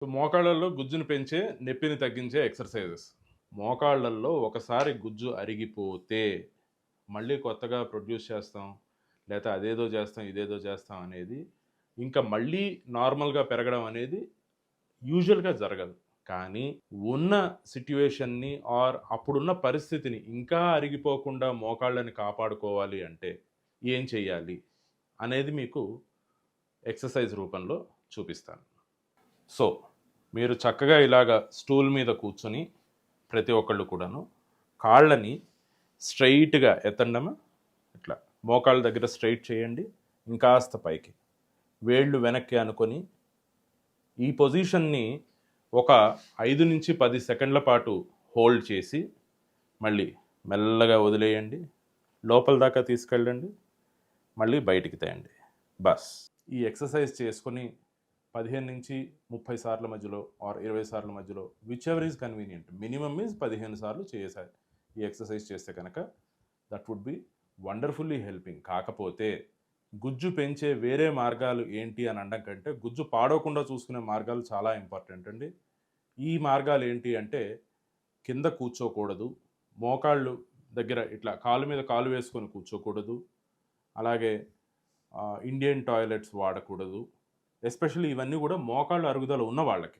So, మోకాళ్ళలో గుజ్జును పెంచే, నొప్పిని తగ్గించే ఎక్సర్‌సైజెస్. మోకాళ్ళల్లో ఒకసారి గుజ్జు అరిగిపోతే, మళ్ళీ కొత్తగా ప్రొడ్యూస్ చేస్తాం, లేతే అదేదో చేస్తాం, ఇదేదో చేస్తాం అనేది ఇంకా మళ్ళీ నార్మల్‌గా పెరగడం అనేది యూజువల్‌గా జరగదు. కానీ ఉన్న సిట్యుయేషన్‌ని అప్పుడున్న పరిస్థితిని ఇంకా అరిగిపోకుండా మోకాళ్ళని కాపాడుకోవాలి అంటే ఏం చేయాలి? అనేది మీకు ఎక్సర్‌సైజ్ రూపంలో చూపిస్తాను. సో, మీరు చక్కగా ఇలాగ స్టూల్ మీద కూర్చొని ప్రతి ఒక్కళ్ళు కూడాను కాళ్ళని స్ట్రెయిట్‌గా ఎత్తండమ్మా. ఇట్లా మోకాళ్ళ దగ్గర స్ట్రెయిట్ చేయండి. ఇంకాస్త పైకి. వేళ్ళు వెనక్కి అనుకొని ఈ పొజిషన్‌ని ఒక 5-10 సెకండ్ల పాటు హోల్డ్ చేసి మళ్ళీ మెల్లగా వదిలేయండి. లోపల దాకా తీసుకెళ్ళండి. మళ్ళీ బయటికి తేండి. బస్. ఈ ఎక్సర్సైజ్ చేసుకొని 15-30 సార్ల మధ్యలో 20 సార్ల మధ్యలో which ever is convenient. Minimum is 15 సార్లు చేసాలి. ఈ ఎక్సర్సైజ్ చేస్తే కనుక that would be wonderfully helping. కాకపోతే గుజ్జు పెంచే వేరే మార్గాలు ఏంటి అని అనడం కంటే గుజ్జు పాడవకుండా చూసుకునే మార్గాలు చాలా ఇంపార్టెంట్ అండి. ఈ మార్గాలు ఏంటి అంటే కింద కూర్చోకూడదు. మోకాళ్ళు దగ్గర ఇట్లా కాలు మీద కాలు వేసుకొని కూర్చోకూడదు. అలాగే ఇండియన్ టాయిలెట్స్ వాడకూడదు. ఎస్పెషల్లీ ఇవన్నీ కూడా మోకాళ్ళ అరుగుదల ఉన్న వాళ్ళకి.